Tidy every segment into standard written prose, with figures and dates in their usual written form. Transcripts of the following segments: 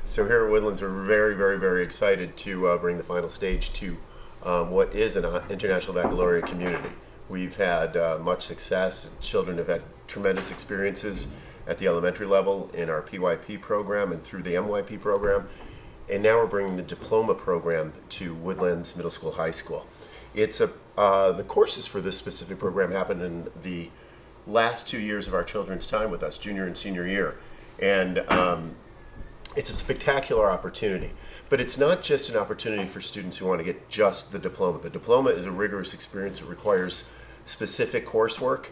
So here at Woodlands, we're very, very, very excited to bring the final stage to what is an international baccalaureate community. We've had much success. Children have had tremendous experiences at the elementary level in our PYP program and through the MYP program. And now we're bringing the Diploma program to Woodlands Middle School, High School. The courses for this specific program happen in the last 2 years of our children's time with us, junior and senior year. And it's a spectacular opportunity. But it's not just an opportunity for students who want to get just the diploma. The diploma is a rigorous experience. It requires specific coursework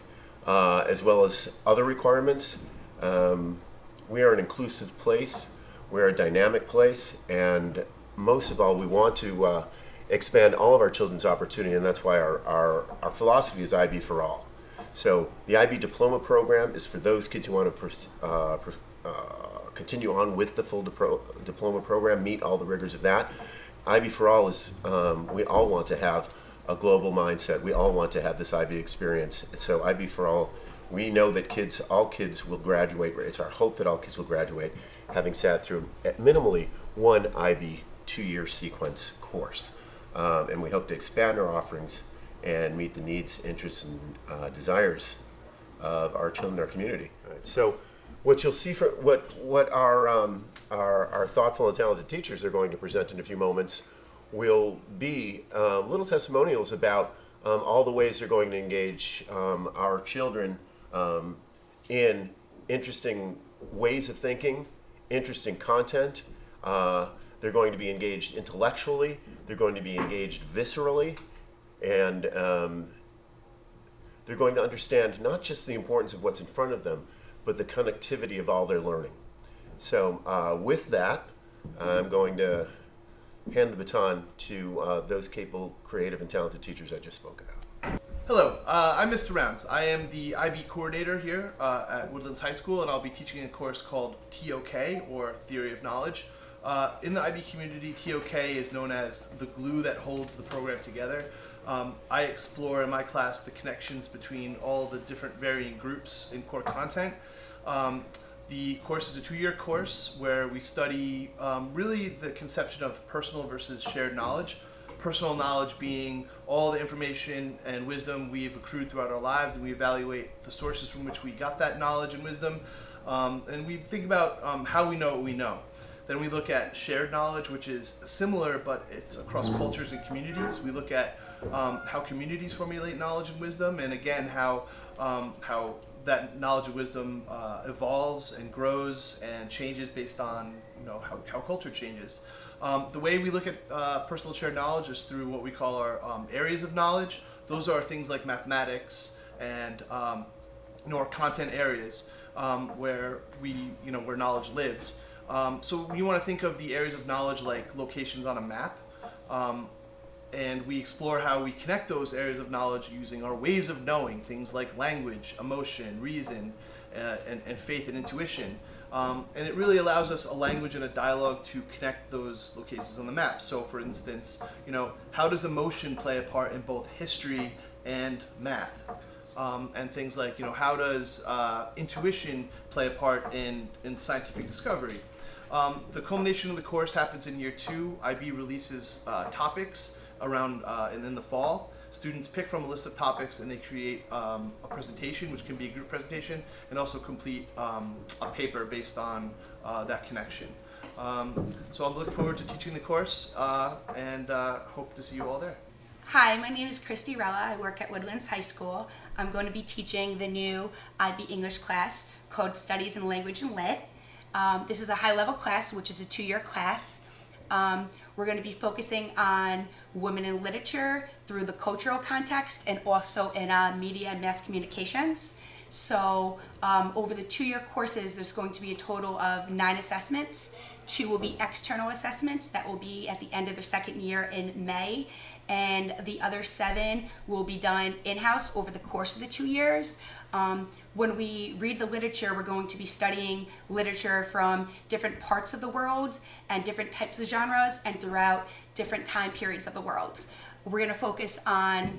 as well as other requirements. We are an inclusive place. We're a dynamic place. And most of all, we want to expand all of our children's opportunity, and that's why our philosophy is IB for all. So the IB Diploma program is for those kids who want to continue on with the full diploma program, meet all the rigors of that. IB for all is, we all want to have a global mindset. We all want to have this IB experience. So IB for all, we know that all kids will graduate. It's our hope that all kids will graduate having sat through at minimally one IB 2-year sequence course. And we hope to expand our offerings and meet the needs, interests, and desires of our children in our community. Right. So what you'll see, what our thoughtful and talented teachers are going to present in a few moments will be little testimonials about all the ways they're going to engage our children in interesting ways of thinking, interesting content. They're going to be engaged intellectually, they're going to be engaged viscerally, and they're going to understand not just the importance of what's in front of them, but the connectivity of all their learning. So with that, I'm going to hand the baton to those capable, creative, and talented teachers I just spoke about. Hello, I'm Mr. Rounds. I am the IB coordinator here at Woodlands High School, and I'll be teaching a course called TOK, or Theory of Knowledge. In the IB community, TOK is known as the glue that holds the program together. I explore in my class the connections between all the different varying groups in core content. The course is a 2-year course where we study really the conception of personal versus shared knowledge. Personal knowledge being all the information and wisdom we've accrued throughout our lives, and we evaluate the sources from which we got that knowledge and wisdom. And we think about how we know what we know. Then we look at shared knowledge, which is similar, but it's across cultures and communities. We look at how communities formulate knowledge and wisdom, and again, how that knowledge and wisdom evolves and grows and changes based on how culture changes. The way we look at personal shared knowledge is through what we call our areas of knowledge. Those are things like mathematics and our content areas where where knowledge lives. So you want to think of the areas of knowledge like locations on a map, and we explore how we connect those areas of knowledge using our ways of knowing, things like language, emotion, reason, and faith and intuition. And it really allows us a language and a dialogue to connect those locations on the map. So for instance, how does emotion play a part in both history and math? And things like, how does intuition play a part in scientific discovery? The culmination of the course happens in year 2. IB releases topics around in the fall. Students pick from a list of topics and they create a presentation, which can be a group presentation, and also complete a paper based on that connection. So I'm looking forward to teaching the course and hope to see you all there. Hi, my name is Christy Rella. I work at Woodlands High School. I'm going to be teaching the new IB English class, Code Studies in Language and Lit. This is a high-level class, which is a 2-year class. We're going to be focusing on women in literature through the cultural context and also in media and mass communications. So over the 2-year courses, there's going to be a total of 9 assessments. 2 will be external assessments that will be at the end of their 2nd year in May. And the other 7 will be done in-house over the course of the 2 years. When we read the literature, we're going to be studying literature from different parts of the world and different types of genres and throughout different time periods of the world. We're going to focus on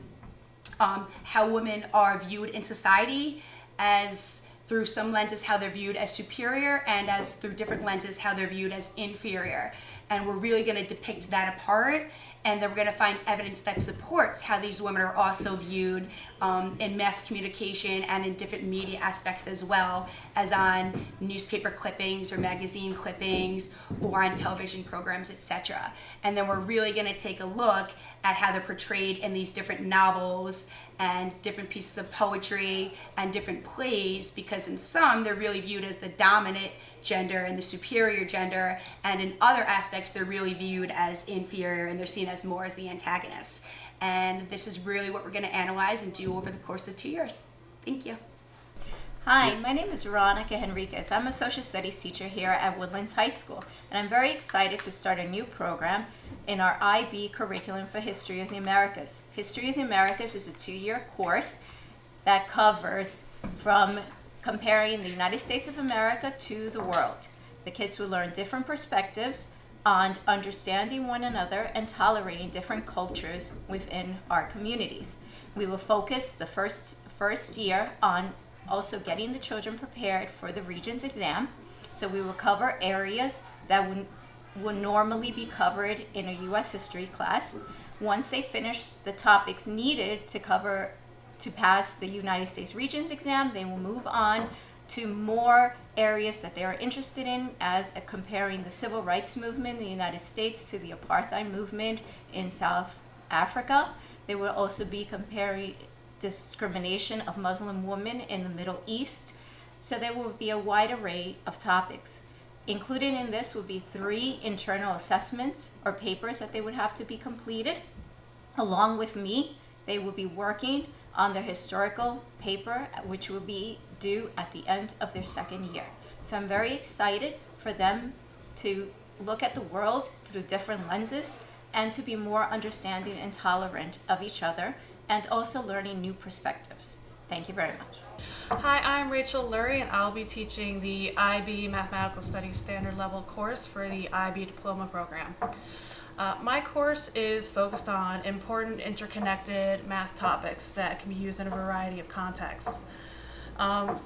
how women are viewed in society as through some lenses how they're viewed as superior, and as through different lenses how they're viewed as inferior. And we're really going to depict that apart, and then we're going to find evidence that supports how these women are also viewed in mass communication and in different media aspects, as well as on newspaper clippings or magazine clippings or on television programs, etc. And then we're really going to take a look at how they're portrayed in these different novels and different pieces of poetry and different plays, because in some they're really viewed as the dominant gender and the superior gender, and in other aspects they're really viewed as inferior and they're seen as more as the antagonists. And this is really what we're going to analyze and do over the course of 2 years. Thank you. Hi, my name is Veronica Henriques. I'm a social studies teacher here at Woodlands High School, and I'm very excited to start a new program in our IB curriculum for History of the Americas. History of the Americas is a 2-year course that covers from comparing the United States of America to the world. The kids will learn different perspectives on understanding one another and tolerating different cultures within our communities. We will focus the first year on also getting the children prepared for the Regents exam. So we will cover areas that would normally be covered in a U.S. history class. Once they finish the topics needed to pass the United States Regents exam, they will move on to more areas that they are interested in, as comparing the civil rights movement in the United States to the apartheid movement in South Africa. They will also be comparing discrimination of Muslim women in the Middle East. So there will be a wide array of topics. Included in this will be 3 internal assessments or papers that they would have to be completed. Along with me, they will be working on their historical paper, which will be due at the end of their 2nd year. So I'm very excited for them to look at the world through different lenses and to be more understanding and tolerant of each other, and also learning new perspectives. Thank you very much. Hi, I'm Rachel Lurie, and I'll be teaching the IB Mathematical Studies Standard Level course for the IB Diploma program. My course is focused on important interconnected math topics that can be used in a variety of contexts.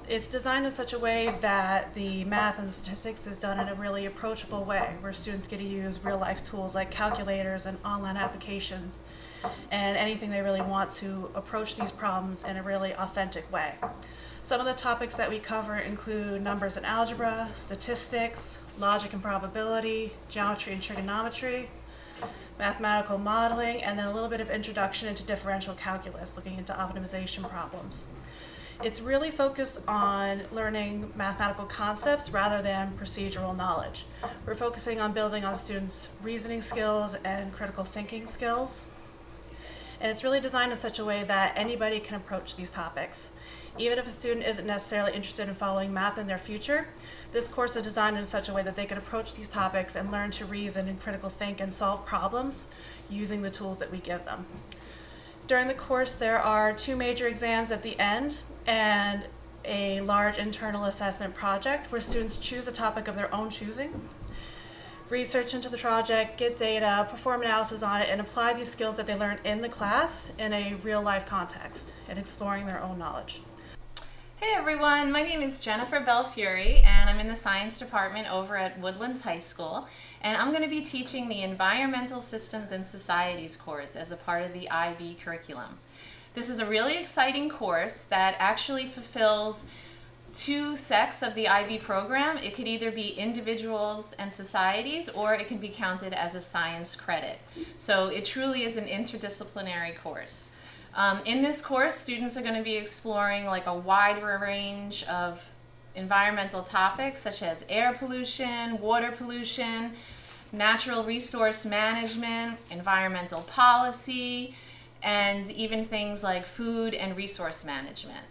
It's designed in such a way that the math and the statistics is done in a really approachable way, where students get to use real-life tools like calculators and online applications and anything they really want to approach these problems in a really authentic way. Some of the topics that we cover include numbers and algebra, statistics, logic and probability, geometry and trigonometry, mathematical modeling, and then a little bit of introduction into differential calculus, looking into optimization problems. It's really focused on learning mathematical concepts rather than procedural knowledge. We're focusing on building on students' reasoning skills and critical thinking skills. And it's really designed in such a way that anybody can approach these topics. Even if a student isn't necessarily interested in following math in their future, this course is designed in such a way that they can approach these topics and learn to reason and critical think and solve problems using the tools that we give them. During the course, there are 2 major exams at the end and a large internal assessment project where students choose a topic of their own choosing, research into the project, get data, perform analysis on it, and apply these skills that they learned in the class in a real-life context and exploring their own knowledge. Hey everyone, my name is Jennifer Belfiore, and I'm in the science department over at Woodlands High School, and I'm going to be teaching the Environmental Systems and Societies course as a part of the IB curriculum. This is a really exciting course that actually fulfills 2 sects of the IB program. It could either be individuals and societies, or it can be counted as a science credit. So it truly is an interdisciplinary course. In this course, students are going to be exploring like a wide range of environmental topics such as air pollution, water pollution, natural resource management, environmental policy, and even things like food and resource management.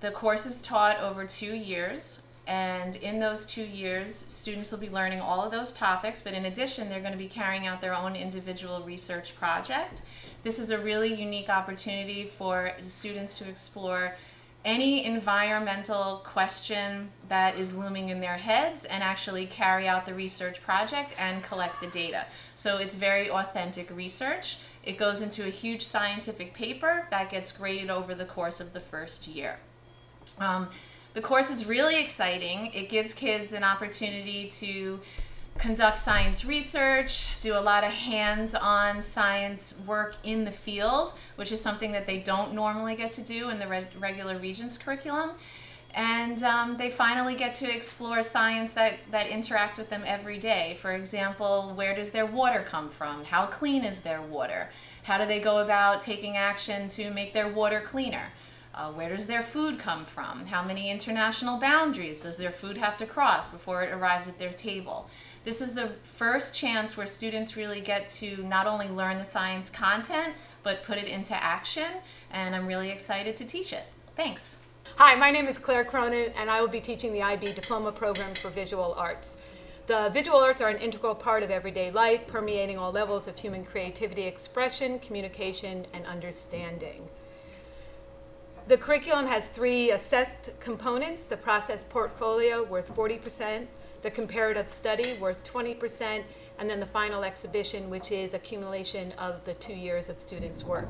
The course is taught over 2 years, and in those 2 years, students will be learning all of those topics, but in addition, they're going to be carrying out their own individual research project. This is a really unique opportunity for students to explore any environmental question that is looming in their heads and actually carry out the research project and collect the data. So it's very authentic research. It goes into a huge scientific paper that gets graded over the course of the first year. The course is really exciting. It gives kids an opportunity to conduct science research, do a lot of hands-on science work in the field, which is something that they don't normally get to do in the regular Regents curriculum. And they finally get to explore science that interacts with them every day. For example, where does their water come from? How clean is their water? How do they go about taking action to make their water cleaner? Where does their food come from? How many international boundaries does their food have to cross before it arrives at their table? This is the first chance where students really get to not only learn the science content, but put it into action, and I'm really excited to teach it. Thanks. Hi, my name is Claire Cronin, and I will be teaching the IB Diploma program for Visual Arts. The visual arts are an integral part of everyday life, permeating all levels of human creativity, expression, communication, and understanding. The curriculum has 3 assessed components: the process portfolio, worth 40%, the comparative study, worth 20%, and then the final exhibition, which is accumulation of the 2 years of students' work.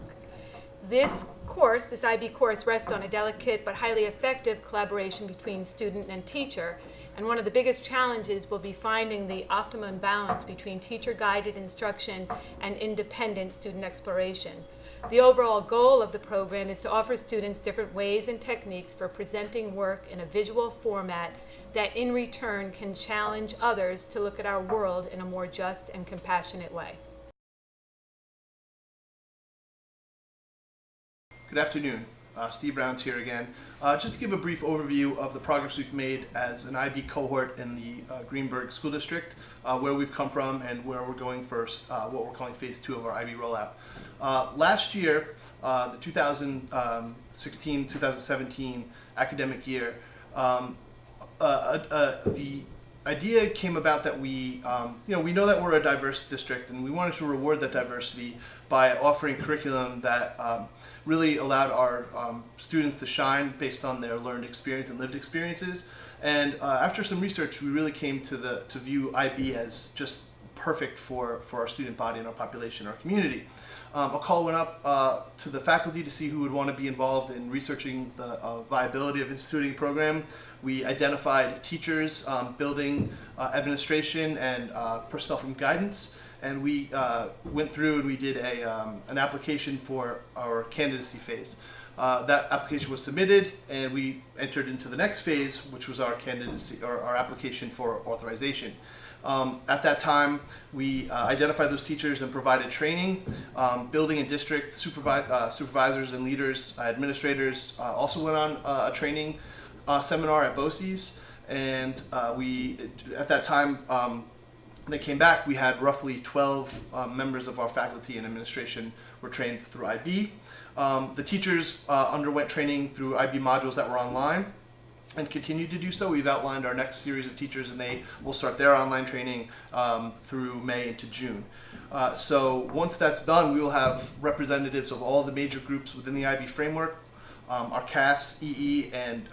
This course, this IB course, rests on a delicate but highly effective collaboration between student and teacher, and one of the biggest challenges will be finding the optimum balance between teacher-guided instruction and independent student exploration. The overall goal of the program is to offer students different ways and techniques for presenting work in a visual format that in return can challenge others to look at our world in a more just and compassionate way. Good afternoon. Steve Rounds here again. Just to give a brief overview of the progress we've made as an IB cohort in the Greenberg School District, where we've come from and where we're going first, what we're calling Phase 2 of our IB rollout. Last year, the 2016-2017 academic year, the idea came about that we know that we're a diverse district, and we wanted to reward that diversity by offering curriculum that really allowed our students to shine based on their learned experience and lived experiences. And after some research, we really came to view IB as just perfect for our student body and our population, our community. A call went up to the faculty to see who would want to be involved in researching the viability of instituting a program. We identified teachers, building, administration, and personnel from guidance, and we went through and we did an application for our candidacy phase. That application was submitted, and we entered into the next phase, which was our candidacy or our application for authorization. At that time, we identified those teachers and provided training. Building and district supervisors and leaders, administrators also went on a training seminar at BOCES, and at that time, they came back. We had roughly 12 members of our faculty and administration were trained through IB. The teachers underwent training through IB modules that were online and continue to do so. We've outlined our next series of teachers, and they will start their online training through May into June. So once that's done, we will have representatives of all the major groups within the IB framework. Our CAS, EE, and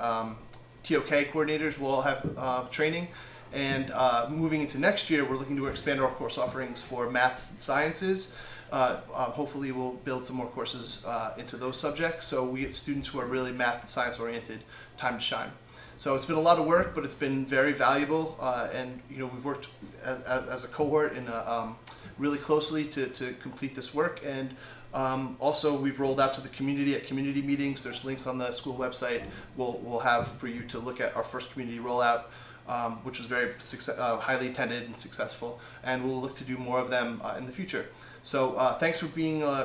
TOK coordinators will all have training. And moving into next year, we're looking to expand our course offerings for maths and sciences. Hopefully we'll build some more courses into those subjects, so we have students who are really math and science oriented time to shine. So it's been a lot of work, but it's been very valuable, and we've worked as a cohort in really closely to complete this work. And also we've rolled out to the community at community meetings. There's links on the school website we'll have for you to look at our first community rollout, which was very highly attended and successful, and we'll look to do more of them in the future. So thanks for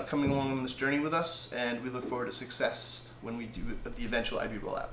coming along on this journey with us, and we look forward to success when we do the eventual IB rollout.